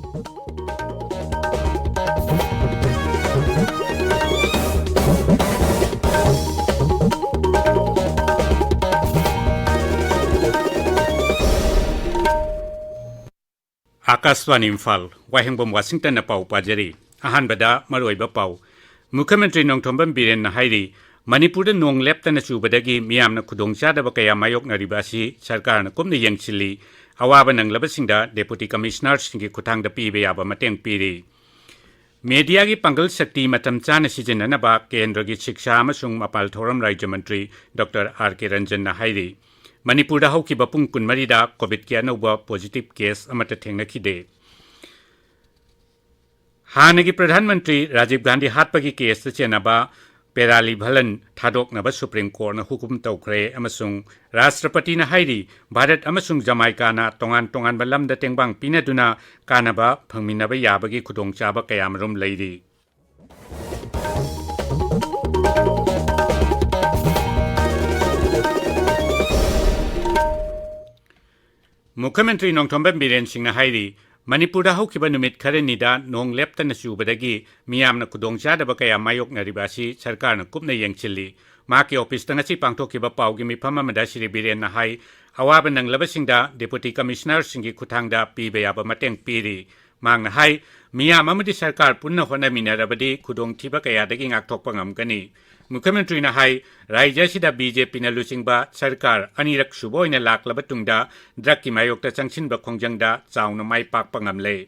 Akashvani Imphal वाहेंगबम Washington पाउ पाजरी अहानबदा मरोइबा पाउ मुख्यमंत्री नोंथोंबम बीरेन हाइरी मणिपुर नोंग लेप्तन चुबदगी मियामना खुदोंचादब कया मायोकनरिबासी सरकारना कुमना यंगसिली अवाबा नंगलबसिंगदा डेपुटी कमिश्नर सिंगी खुथांगद पीबे याबा mateंग पीरी मीडिया की पांगल शक्ति मतम चाना सिजननबा केंद्र की शिक्षा अमसुंग मपाल थोरम राज्य मंत्री डॉक्टर आर के रंजन हाइरी मणिपुर हौकिबा पुंग कुनमरीदा कोविड की अनौबा पॉजिटिव केस अमत थेंगनखिदे हानगी प्रधानमंत्री राजीव गांधी हात्पगी केस चेनबा पेराली भलन थादोकनबा सुप्रीम कोर्ट न हुकुम तौखरे अमसुंग राष्ट्रपति न हाइरी भारत अमसुंग जमाइका ना तोंगान तोंगान बलमदा तेंगबांग पिनदुना कानबा फंगमिनबा याबगी खुदोंचाबा कयामरुम लैरी मुख्यमंत्री नोंथोंबम बीरेन सिंह हाइरी मणिपुर हौकिबा नुमित खरनिदा नोंग लेप्तन चुबदगी मियामना खुदोंचादब कया मायोकनरिबासी सरकारना कुपना यंगचिली माकी ऑफिस तंगची पांगथोकिबा पाउगी मिफम अमदा श्री बीरेन हाई अवाबा नंगलबसिंगदा डेपुटी कमिश्नर सिंगी खुथांगदा पीबे याबा mateंग पीरी मांगना हाई मियाम अमदी सरकार पुन्ना होनामिनरबदी खुदोंथिबा कयादगी ngakthokpa ngamgani मुख्यमंत्री ने हाई राज्य बीजेपी लुचिंबा सरकार अनिरक सुबोइन लाक्लब तुंगदा ड्रग की मायोक्त चंगसिनबा खोंजंगदा चाउना माई पाकपा ngamle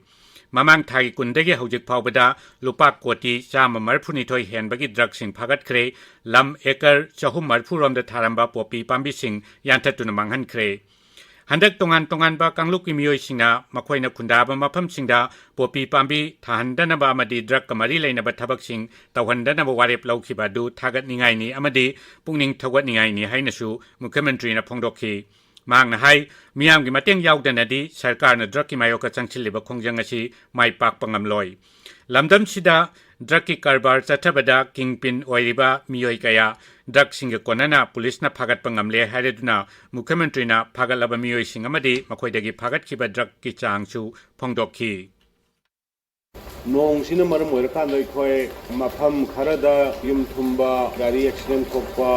ममांग थागी कुंदगी हौजिक फावबदा लुपा कोटी चाम मरफुनिथोय हेनबगी ड्रग सिंग फागतख्रे लम एकर 430 रोमदा थारंबा पोपी पांबी सिंग यांथतुना मांगहनख्रे हंदक तोंगान तोंगानबा कांगलुकी मियोइसिंगना मखोइना खुंदाबा मफमसिंगदा पोपी पांबी थाहंदनबा अमदी ड्रग कमरी लेनबा थबकसिंग तौहंदनबा वारेप लौखिबादु थागतनिंगाइनी अमदी पुंगनिंग थौगतनिंगाइनी हाइनसु मुख्यमंत्रीना फोंदोखि मांगना हाई मियामगी mateंग याउदनदी सरकारना ड्रग की मायोका चंगसिलिबा खोंजंग असि माई पाकपा ngamloi लमदम सिदा ड्रग की कारबार चथबदा किंगपिन ओइरिबा मियोइ कया ड्रग सिंग कोनना पुलिसना फागतपा ngamle हाइरेदुना मुख्यमंत्रीना फागतलबा मियोइ सिंग अमदी मखोइदगी फागतखिबा ड्रग की चांगसु फोंदोखि नोंग सिना मरम ओइरकान अखोय मफम खरदा युम थुंबा गाड़ी एक्सीडेंट थोकपा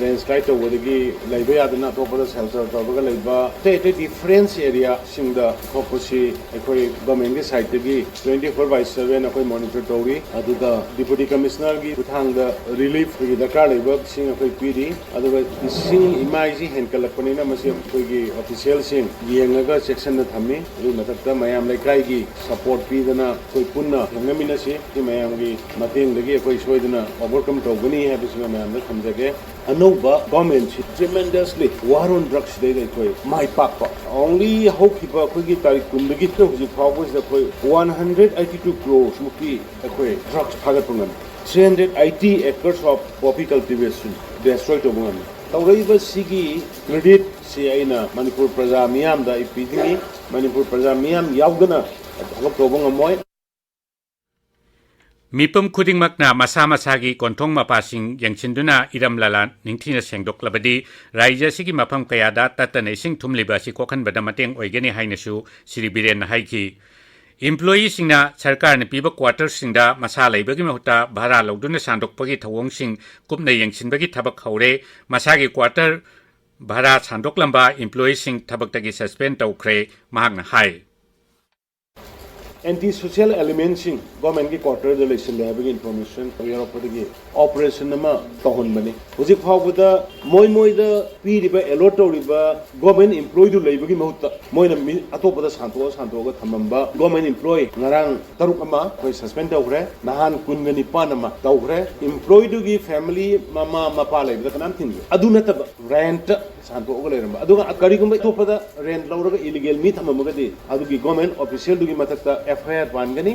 लैंडस्लाइड तौबदगी लैबा यादना अतोपदा शेल्टर तौबगा लैबा ते डिफरेंस एरिया सिंगदा थोकपसि अखोय गवर्नमेंट की साइड तगी 24/7 अखोय मॉनिटर तौरी अदुदा डिप्यूटी कमिश्नर की खुथांगदा रिलीफ की दरकार लैबा सिंग अखोय पीरी अदुगा सिंग इमाइजी हेनकलपनिना मसे अखोयगी ऑफिशियल सिंग येंगगा सेक्शन दा थम्मी अदु मतकता मयाम लैकाईगी सपोर्ट पीदना कोई पुन्ना हेंगमिनसी कि मयामगी mateंगदगी अखोय सोइदना ओवरकम तौगनी हैबिसना मयामदा थमजगे अनौबा गवर्नमेंट सि ट्रेमेंडसली वार ऑन ड्रग्स दे अखोय माई पाकपा ओनली होखिबा अखोयगी तारिख कुंदगी हुजि फावबस अखोय 182 crores मुकी अखोय ड्रग्स फागतपंगन 380 acres of poppy cultivation destroy tobungan तौरइबा सिगी क्रेडिट से आइना मणिपुर प्रजा मियाम दा इपिदिनी मणिपुर प्रजा मियाम यावदना थबक तौबंगमोय मिपम खुदिंगमकना मसा मसागी कोंथोंग मपासिंग यंगसिंदुना इरम लाला निंगथिना सेंगदोक्लबदी राज्यसिगी मफम कयादा ततने सिंग थुमलिबासी कोखनबदा mateंग ओइगेनि हाइनसु श्री बीरेन हाइखि एम्प्लॉई सिंगना सरकार ने पीबा क्वार्टर सिंगदा मसा लैबगी महुता भाड़ा लौदुना सांदोकपगी थवोंग सिंग कुपना यंगसिनबगी थबक हौरे मसागी क्वार्टर भाड़ा सांदोकलंबा एम्प्लॉई सिंग थबकतगी सस्पेंड तौख्रे महांगना हाई एंटी सोशल एलिमेंट सिंग गवर्नमेंट की क्वार्टर द लेसन लेबगी इंफॉर्मेशन यूरोपदगी ऑपरेशन नमा तहनबनी हुजिक फावबदा मोइदा पीरिबा एलोट तौरिबा गवर्नमेंट एम्प्लॉय दु लेबगी महुता मोइना अतोपदा सांतोगा थमंबा government employ ngarang taruk ama khoi suspend tौखरे नहान कुनगनि पानमा तौखरे एम्प्लॉय दुगी फैमिली मामा मपा लेबदा कनाम थिन अदु नतब रेंट सांतोगा लेरम अदुगा करिगुम तोपदा रेंट लौरगा इलीगल मी थममगदि अदुगी गवर्नमेंट ऑफिशियल दुगी मतकता FIR पानगनी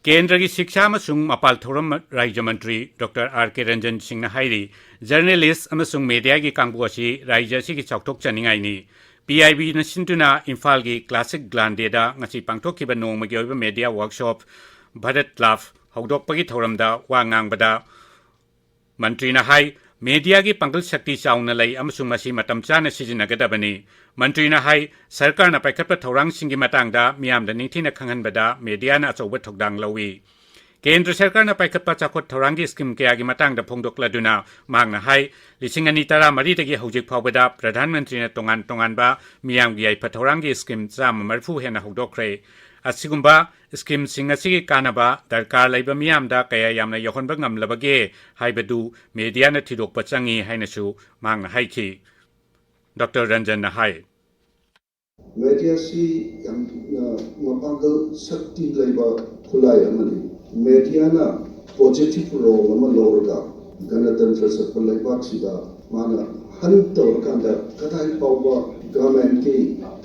केंद्र की शिक्षा मपाल थोरम राज्य मंत्री doctor R K Ranjan Singh हाइरी journalist media की कांगबुअसी राज्य की चौथोक चनिंगाइनी PIB नसिंतुना इम्फाल की क्लासिक ग्लांडेदा ngasi पांगथोखिबा नोंगमगी ओइबा मीडिया वर्कशॉप भारत लाफ हौदोकपगी थौरमदा वा ngangbada मंत्री हाई मीडिया की पंगल शक्ति चाउना लई अमसुंग मसी मतम चाना सिजिनगदबनी मंत्रीना हाई सरकारना पाइखटप थौरांगसिंगी मतंगदा मियामदा निंथिना खंगहनबदा मीडियाना अचौबा थौदांग लौई केंद्र सरकारना पाइखटप चाखोट थौरांगी स्कीम कयागी मतंगदा फोंदोक्लदुना मांगना हाई 2014 हौजिक फावबदा प्रधानमंत्रीना तोंगान तोंगानबा मियामगी याइफा थौरांगी स्कीम चाम मरफु हेना हौदोक्रे असिगुंबा स्कीम सिंग असिगी कानबा दरकार लैबा मियामदा कया यामना यहोनबा ngamlabage हाइबदु मीडियाना थिदोकपा चंगी हाइनसु मांगना हाइखि डॉक्टर रंजन ना हाई मीडिया सी मपागल शक्ति लैबा खुलाई अमनि मीडिया ना पॉजिटिव रोल अमा लौरगा गणतंत्र सत्ता लैबाक सिदा माना हंत तौरकांदा कथाई पावबा गवर्नमेंट के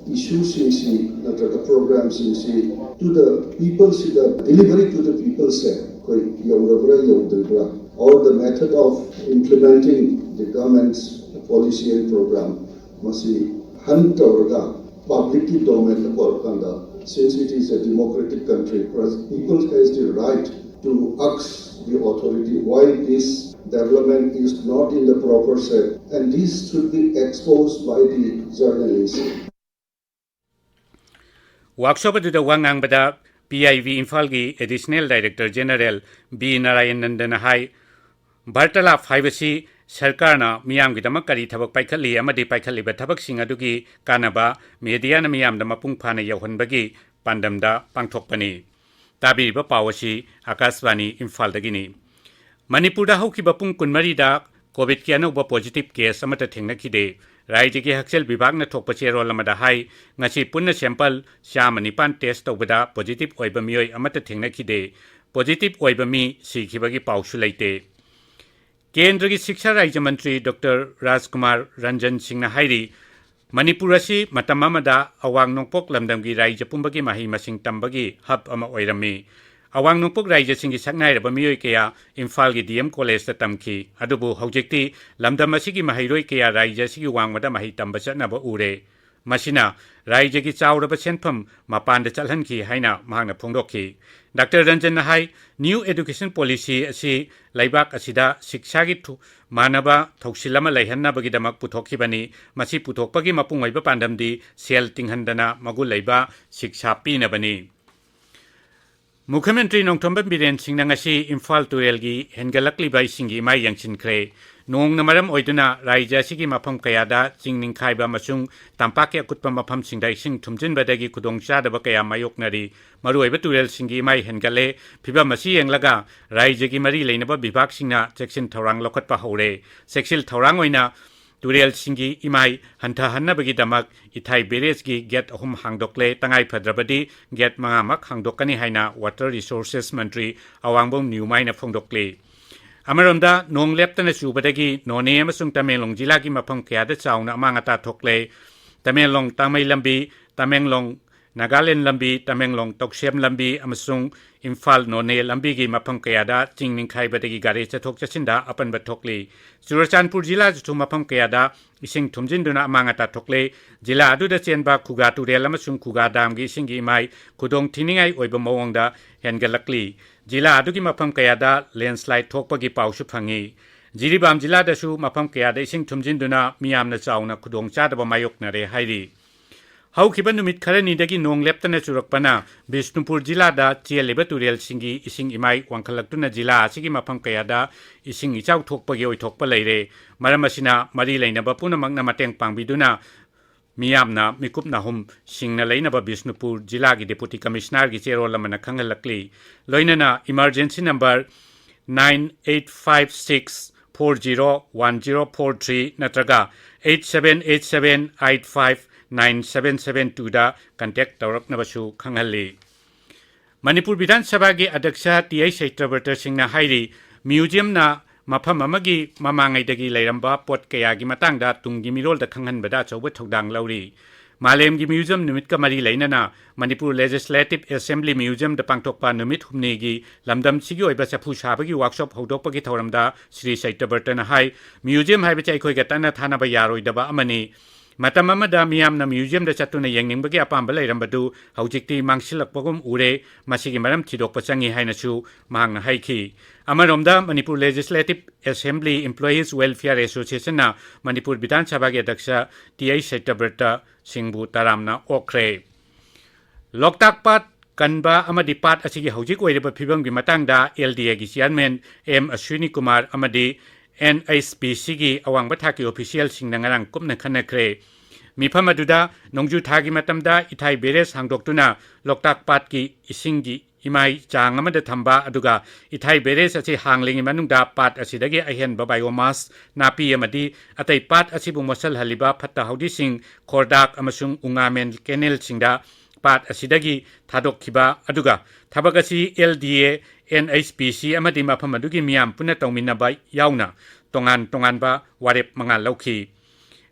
issues सिंसी नत्रगा प्रोग्राम्स सिंसी to the people सिदा delivery to the people से कोई यौरबरा यौदरबरा or the method of implementing the government's policy and program masi hant tauраga public domain na porkanda since it is a democratic country people has the right to ask the authority why this development is not in the proper set and this should be exposed by the journalists workshop adu wangang bada PIV Imphal gi additional director general B Narayanandan hai Bartala 5C सरकारना मियामगिदमक करी थबक पाइखली अमदि पाइखलिबा थबकसिंग अदुगी कानबा मीडियाना मियामदा मपुंग फाना यौहनबगी पांडमदा पांथोकपनी ताबिरिबा पावसी आकाशवाणी इम्फालदगिनी मणिपुरदा हौकिबा पुंग 14 Covid की अनौबा positive case अमता थेंगनखिदे राज्य की हक्सेल विभागना थोकपा चेरोल अमदा हाई ngasi पुन्ना सैंपल 9 टेस्ट तौबदा पॉजिटिव ओइबा मियोय अमता थेंगनखिदे पॉजिटिव ओइबा मी सिखिबगी पाउसु लैते केंद्र की शिक्षा राज्य मंत्री डॉक्टर राजकुमार रंजन सिंह हाइरी मणिपुर असी मतम अमदा अवांग नोंपोक लमदम की राज्य पुंबगी मही मसिंग तंबगी हब अमा ओइरमी अवांग नोंपोक राज्य सिंह की सकनाइरब मियोय कया इम्फाल की डीएम कॉलेज ता तमखी अदुबु हौजिक्ति लमदम असी की महिरोय कया राज्य असी की वांगमदा मही तंब चनब उरे मसिना राज्य की चाउरब सेनफम मपान चलहनखी हाइना मांगना फोंदोखी डॉक्टर रंजन हाई न्यू एजुकेशन पॉलिसी असी लैबाक असिदा शिक्षा की मानबा थौसिलमा लैहन्नबगिदमक पुथोखिबनी मसी पुथोकपगी मपुंग ओइबा पांडमदी सेल तिंगहंदना मगु लैबा शिक्षा पीनबनी मुख्यमंत्री नोंथोंबम बिरेन सिंह ngasi इम्फाल तुरेलगी हेनगलकलिबा इसिंगी माय यंगसिनख्रे नोंगना मरम ओइदुना राज्य असिगी मफम कयादा चिंगनिंखाइबा मसुंग तंपाके अकुतपा मफम सिंगदा इसिंग थुमजिनबदगी खुदोंचादबा कया मायोकनरी मरुओइबा तुरेल सिंगी माय हेनगले फिबा मसी यंगलगा राज्य की मरी लेनबा विभाग सिंगना सेक्शन थौरांग लखतपा हौरे सेक्शन थौरांग ओइना तुरेल सिंगी इमाई हंथा हन्नबगी दमक इथाई बेरेज की गेट अहुम हांगदोकले तंगाई फद्रबदी गेट मंगामक हांगदोकनी हाइना वाटर रिसोर्सेस मंत्री अवांगबोम न्यूमाइना फोंदोकले अमरमदा नोंग लेप्तना चुबदगी नोने अमसुंग तमेंगलोंग जिला की मफम कयादा चाउना अमांगता थोकले तमेंगलोंग तांगमई लंबी तमेंगलोंग नागालैंड लंबी तमेंगलोंग तोक्सेम लंबी अमसुंग इम्फाल नोने लंबी की मफम कयादा चिंगनिंखाइबदगी गाड़ी चथोक चसिंदा अपनबा थोकली चुरचानपुर जिला जुथु मफम कयादा इसिंग थुमजिंदुना अमांगता थोकले जिला अदुदा चेनबा खुगा तुरेल अमसुंग खुगा दामगी इसिंगी इमाई खुदोंग थिनिंगाई ओइबा मवोंगदा हेनगलकली जिला अदुगी मफम कयादा लैंडस्लाइड थोकपगी पाउसु फंगी जिरीबाम जिला दसु मफम कयादा इसिंग थुमजिंदुना मियामना चाउना खुदोंचादबा मायोकनरे हाइरी हौखिबा नुमित खरनीदगी नोंग लेप्तना चुरकपना बिष्णुपुर जिलादा चेलेबा तुरेल सिंगी इसिंग इमाई वांखलक्तुना जिला असिगी मफम कयादा इसिंग इचाउ थोकपगी ओइथोकपा लैरे मरम असिना मरी लैनबा पुनमकना मतेंग पांगबिदुना मियामना मिकुप नाहुम सिंगना लैनबा बिष्णुपुर जिला की डिप्टी कमिश्नर की चेरोल अमना खंगलकली लोइनना इमरजेंसी नंबर 9856401043 नत्रगा 8787859772 दा कांटेक्ट तौरकनबसु खंगहल्ली मणिपुर विधानसभा की अध्यक्ष टीआई सैत्रवर्त सिंह हाइरी म्यूजियम ना मफम अमगी ममांगैदगी लैरंबा पोट कयागी मतंगदा तुंगी मिरोलदा खंगहनबदा चौबा थौदांग लौरी मालेम की म्यूजियम निमित का मरी लैनना मणिपुर लेजिस्लेटिव असेंबली म्यूजियम द पांगथोकपा निमित हुमनेगी लमदम सिगी ओइबा चफु साबगी वर्कशॉप हौदोकपगी थौरमदा श्री सैत्रवर्तन हाई म्यूजियम हाइबचे अखोइगा तन्ना थानबा यारोइदबा अमनी ꯃꯇꯝ ꯑꯃꯗ ꯃꯤꯌꯥꯝꯅ ꯃ꯭ꯌꯨꯖꯤꯌꯝꯗ ꯆꯠꯇꯨꯅ ꯌꯦꯡꯅꯤꯡꯕꯒꯤ ꯑꯄꯥꯝꯕ ꯂꯩꯔꯝꯕꯗꯨ ꯍꯧꯖꯤꯛꯇꯤ ꯃꯥꯡꯁꯤꯜꯂꯛꯄꯒꯨꯝ ꯎꯔꯦ ꯃꯁꯤꯒꯤ ꯃꯔꯝ ꯊꯤꯗꯣꯛꯄ ꯆꯪꯉꯤ ꯍꯥꯏꯅꯁꯨ ꯃꯍꯥꯛꯅ ꯍꯥꯏꯈꯤ ꯑꯃꯔꯣꯝꯗ Manipur legislative assembly employees welfare ꯑꯦꯁꯣꯁꯤꯌꯦꯁꯟꯅ ꯃꯅꯤꯄꯨꯔ ꯕꯤꯙꯥꯟ ꯁꯚꯥꯒꯤ ꯑध्यꯛෂ ꯇꯤ.ꯑꯩꯆ. ꯁꯩꯇꯕ꯭ꯔꯇ ꯁꯤꯡꯕꯨ ꯇꯔꯥꯝꯅ ꯑꯣꯛꯈ꯭ꯔꯦ ꯂꯣꯛꯇꯥꯛ ꯄꯥꯠ ꯀꯟꯕ ꯑꯃꯗꯤ ꯄꯥꯠ ꯑꯁꯤꯒꯤ ꯍꯧꯖꯤꯛ ꯑꯣꯏꯔꯤꯕ ꯐꯤꯕꯝꯒꯤ ꯃꯇꯥꯡꯗ ꯑꯦꯜ.ꯗꯤ.ꯑꯦꯒꯤ ꯆꯤꯌꯔꯃꯦꯟ ꯑꯦꯝ. ꯑꯁ꯭ꯋꯤꯅꯤ ꯀꯨꯃꯥꯔ ꯑꯃꯗꯤ NHPCꯒꯤ ꯑꯋꯥꯡꯕ ꯊꯥꯛꯀꯤ ꯑꯣꯐꯤꯁꯤꯌꯦꯜꯁꯤꯡꯅ ꯉꯔꯥꯡ ꯀꯨꯞꯅ ꯈꯟꯅꯈ꯭ꯔꯦ ꯃꯤꯐꯝ ꯑꯗꯨꯗ ꯅꯣꯡꯖꯨ ꯊꯥꯒꯤ ꯃꯇꯝꯗ ꯏꯊꯥꯏ ꯕꯦꯔꯦꯖ ꯍꯥꯡꯗꯣꯛꯇꯨꯅ ꯂꯣꯛꯇꯥꯛ ꯄꯥꯠꯀꯤ ꯏꯁꯤꯡꯒꯤ ꯏꯃꯥꯏ ꯆꯥꯡ ꯑꯃꯗ ꯊꯝꯕ ꯑꯗꯨꯒ ꯏꯊꯥꯏ ꯕꯦꯔꯦꯖ ꯑꯁꯤ ꯍꯥꯡꯂꯤꯉꯩ ꯃꯅꯨꯡꯗ ꯄꯥꯠ ꯑꯁꯤꯗꯒꯤ ꯑꯍꯦꯟꯕ ꯕꯥꯏꯑꯣꯃꯥꯁ ꯅꯥꯄꯤ ꯑꯃꯗꯤ ꯑꯇꯩ ꯄꯥꯠ ꯑꯁꯤꯕꯨ ꯃꯣꯠꯁꯤꯜꯍꯜꯂꯤꯕ ꯐꯠꯇ ꯍꯥꯎꯗꯤꯁꯤꯡ ꯈꯣꯔꯗꯥꯛ ꯑꯃꯁꯨꯡ ꯎꯉꯥꯃꯦꯟ ꯀꯦꯅꯦꯜꯁꯤꯡꯗ ꯄꯥꯠ ꯑꯁꯤꯗꯒꯤ ꯊꯥꯗꯣꯛꯈꯤꯕ ꯑꯗꯨꯒ ꯊꯕꯛ ꯑꯁꯤ LDA NHPC ꯑꯃꯗꯤ ꯃꯐꯝ ꯑꯗꯨꯒꯤ ꯃꯤꯌꯥꯝ ꯄꯨꯟꯅ ꯇꯧꯃꯤꯟꯅꯕ ꯌꯥꯎꯅ ꯇꯣꯉꯥꯟ ꯇꯣꯉꯥꯟꯕ ꯋꯥꯔꯦꯞ ꯃꯉꯥ ꯂꯧꯈꯤ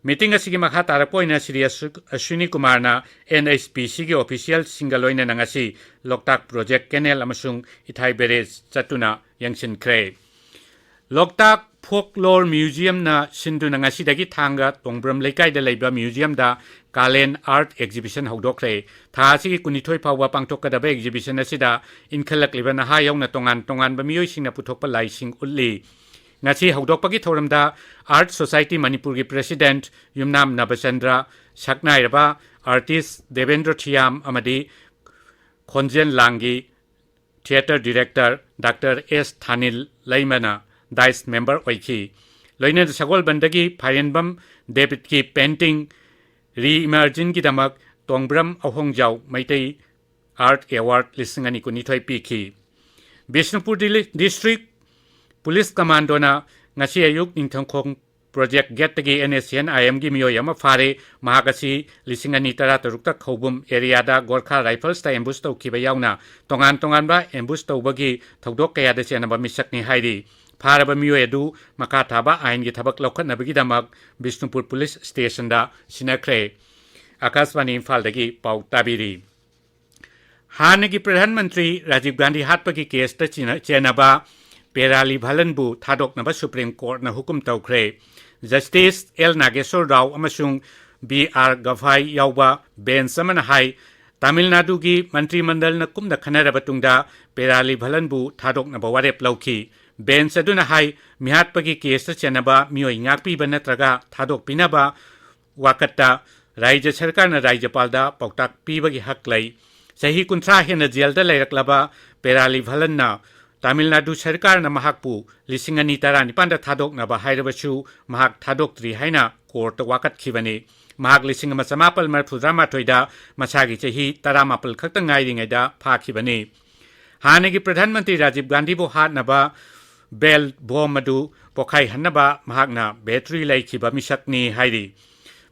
ꯃꯤꯇꯤꯡ ꯑꯁꯤꯒꯤ ꯃꯈꯥ ꯇꯥꯔꯛꯄ ꯑꯣꯏꯅ ꯁ꯭ꯔꯤ ꯑꯁ꯭ꯋꯤꯅꯤ ꯀꯨꯃꯥꯔꯅ NHPCꯒꯤ ꯑꯣꯐꯤꯁꯤꯌꯦꯜꯁꯤꯡꯒ ꯂꯣꯏꯅꯅ ꯉꯁꯤ ꯂꯣꯛꯇꯥꯛ ꯄ꯭ꯔꯣꯖꯦꯛ ꯀꯦꯅꯦꯜ ꯑꯃꯁꯨꯡ ꯏꯊꯥꯏ ꯕꯦꯔꯦꯖ ꯆꯠꯇꯨꯅ ꯌꯦꯡꯁꯤꯟꯈ꯭ꯔꯦ ꯂꯣꯛꯇꯥꯛ ꯐꯣꯛꯂꯣꯔ ꯃ꯭ꯌꯨꯖꯤꯌꯝꯅ ꯁꯤꯟꯗꯨꯅ ꯉꯁꯤꯗꯒꯤ ꯊꯥꯡꯒ ꯇꯣꯡꯕ꯭ꯔꯝ ꯂꯩꯀꯥꯏꯗ ꯂꯩꯕ ꯃ꯭ꯌꯨꯖꯤꯌꯝꯗ ꯀꯥꯂꯦꯟ ꯑꯥꯔꯠ ꯑꯦꯛꯖꯤꯕꯤꯁꯟ ꯍꯧꯗꯣꯛꯈ꯭ꯔꯦ ꯊꯥ ꯑꯁꯤꯒꯤ 12 ꯐꯥꯎꯕ ꯄꯥꯡꯊꯣꯛꯀꯗꯕ ꯑꯦꯛꯖꯤꯕꯤꯁꯟ ꯑꯁꯤꯗ ꯏꯟꯈꯠꯂꯛꯂꯤꯕ ꯅꯍꯥ ꯌꯥꯎꯅ ꯇꯣꯉꯥꯟ ꯇꯣꯉꯥꯟꯕ ꯃꯤꯑꯣꯏꯁꯤꯡꯅ ꯄꯨꯊꯣꯛꯄ ꯂꯥꯏꯁꯤꯡ ꯎꯠꯂꯤ ngasi hꯧꯗꯣꯛꯄꯒꯤ ꯊꯧꯔꯝꯗ ꯑꯥꯔꯠ ꯁꯣꯁꯥꯏꯇꯤ ꯃꯅꯤꯄꯨꯔꯒꯤ ꯄ꯭ꯔꯦꯁꯤꯗꯦꯟꯠ ꯌꯨꯝꯅꯥꯝ ꯅꯕꯆꯟꯗ꯭ꯔ ꯁꯛꯅꯥꯏꯔꯕ ꯑꯥꯔꯇꯤꯁꯠ ꯗꯦꯕꯦꯟꯗ꯭ꯔ ꯊꯤꯌꯥꯝ ꯑꯃꯗꯤ ꯈꯣꯟꯖꯦꯜ ꯂꯥꯡꯒꯤ theatre director doctor S Thanil ꯂꯩꯃꯅ ꯗꯥꯏꯁ ꯃꯦꯝꯕꯔ ꯑꯣꯏꯈꯤ ꯂꯣꯏꯅꯅ ꯁꯒꯣꯜꯕꯟꯗꯒꯤ ꯐꯥꯏꯔꯦꯟꯕꯝ ꯗꯦꯕꯤꯠꯀꯤ ꯄꯦꯟꯇꯤꯡ ꯔꯤꯏꯃꯔꯖꯤꯟꯒꯤꯗꯃꯛ ꯇꯣꯡꯕ꯭ꯔꯝ ꯑꯍꯣꯡꯖꯥꯎ ꯃꯩꯇꯩ ꯑꯥꯔꯠ ꯑꯦꯋꯥꯔꯗ 2012 ꯄꯤꯈꯤ ꯕꯤꯁꯅꯨꯄꯨꯔ ꯗꯤꯁꯇ꯭ꯔꯤꯛ पुलिस कमांडोना ngasi ayuk ningthangkhong project गेटगी NSCN-IM मियोय अमा फारे महागसी 2013 ता खौबुम एरिया दा गोरखा राइफल्स ता एम्बुश तौखिबा यावना तोंगान तोंगानबा एम्बुश तौबगी थौदोक कयादा चेनबा मिसकनी हाइरी फारबा मियोय अदु मका थाबा आइन गी थबक लौखनबगी दमक बिष्णुपुर पुलिस स्टेशन दा सिनाख्रे आकाशवाणी इम्फाल दगी पाउ ताबिरी हानगी प्रधानमंत्री राजीव गांधी हातपगी केस ता चेनबा पेराली भलनबु थादोकनबा सुप्रीम कोर्ट ना हुकुम तौख्रे जस्टिस एल नागेश्वर राव अमसुंग BR गभाई यावबा बेंच अमना हाई तमिलनाडु की मंत्रिमंडल न कुमदा खनरबा तुंगदा पेराली भलनबु थादोकनबा वारेप लौखी बेंच अदुना हाई मिहातपगी केस चेनबा मियोय ngakpiba natraga थादोकपिनबा वाकत्ता राज्य सरकार न राज्यपालदा पौताक पीबगी हक लै सही 30 हेन जेलदा लैरक्लबा पेराली भलनना तमिलनाडु सरकार न महाकपु 2019 थादोकनबा हाइरबसु महाक थादोक्त्री हाइना कोर्ट वाकत खिबने महाक 1948 दा मसागी चही 18 खक्त ngairiङैदा फाखिबने हानेगी प्रधानमंत्री राजीव गांधी बो हातनबा बेल बोमदु पोखाइ हन्नबा महाकना बैटरी लैखिबा मिसकनी हाइरी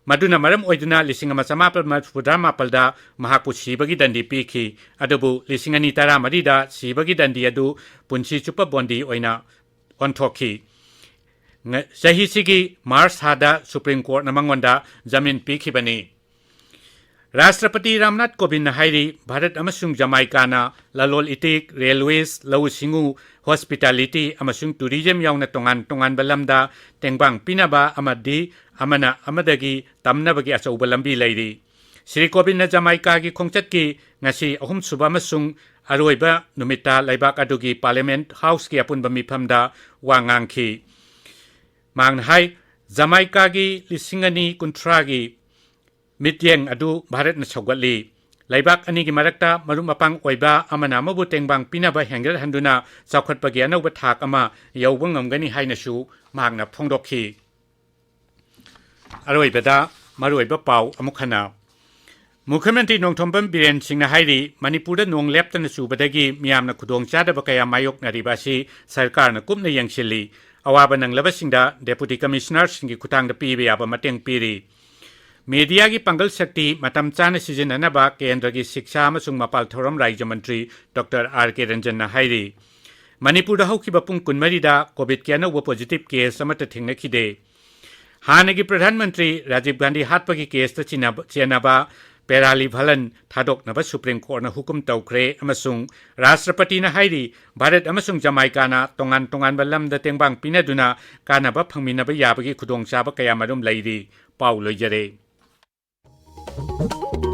मदुना मरम ओइदुना 1948 दा महाकपु सिबगी दंडी पीखी अदुबु 2013 दा सिबगी दंडी अदु पुंसी चुप बोंडी ओइना ओंथोखी सहीसिगी मार्च हादा सुप्रीम कोर्ट न मंगोंदा जमीन पीखिबनी राष्ट्रपति रामनाथ कोविंद हाइरी भारत अमसुंग जमाइकाना ललोल इतिक रेलवेज लौ सिंगु हॉस्पिटैलिटी अमसुंग टूरिज्म यावना तोंगान तोंगान बलमदा तेंगबांग पिनाबा अमदी अमना अमदगी तमनबगी अचौब लंबी लैरी श्री कोविंद जमाइका की खोंचत की ngasi ahum suba masung aroiba numita laibak adugi parliament house ki apunba mifamda wa ngangki mang hai Jamaica gi lisingani kuntra gi mityeng adu bharat na chogwali laibak ani gi marakta marum apang oiba amana mabu tengbang pinaba hengger handuna chawkhatpagi anauba thak ama yawbang ngamgani haina su magna phongdokhi aroibada maroiba pau amukhana मुख्यमंत्री नोंथोंबम बीरेन सिंह हाइरी मणिपुर नोंग लेप्तन चुबदगी मियामना खुदोंग चादब कया मायोकनरिबासी सरकारना कुमना यंगसिली अवाब नंगलबसिंगदा deputy commissioner सिंगी खुतांगदा पीबे याबा मतेंग पीरी media की पंगल शक्ति मतम चाना सिजननबा केंद्र की शिक्षा अमसुंग मपाल थौरम राज्य मंत्री डॉक्टर RK रंजन हाइरी मणिपुर हौखिबा पुंग 20 दा कोविड के अनौब पॉजिटिव केस अमत थेंगनखिदे हानगी प्रधानमंत्री राजीव गांधी हातपगी केस चेनबा पेराली भलन थादोकनबा सुप्रीम कोर्ट न हुकुम तौख्रे अमसुंग राष्ट्रपति न हाइरी भारत अमसुंग जमाइकाना तोंगान तोंगान बलमदा तेंगबांग पिनदुना कानाबा फंगमिनबा याबगी खुदोंचाबा कया मरुम लैरी पाउ लोइजरे। ꯍꯥꯏꯕꯅꯤ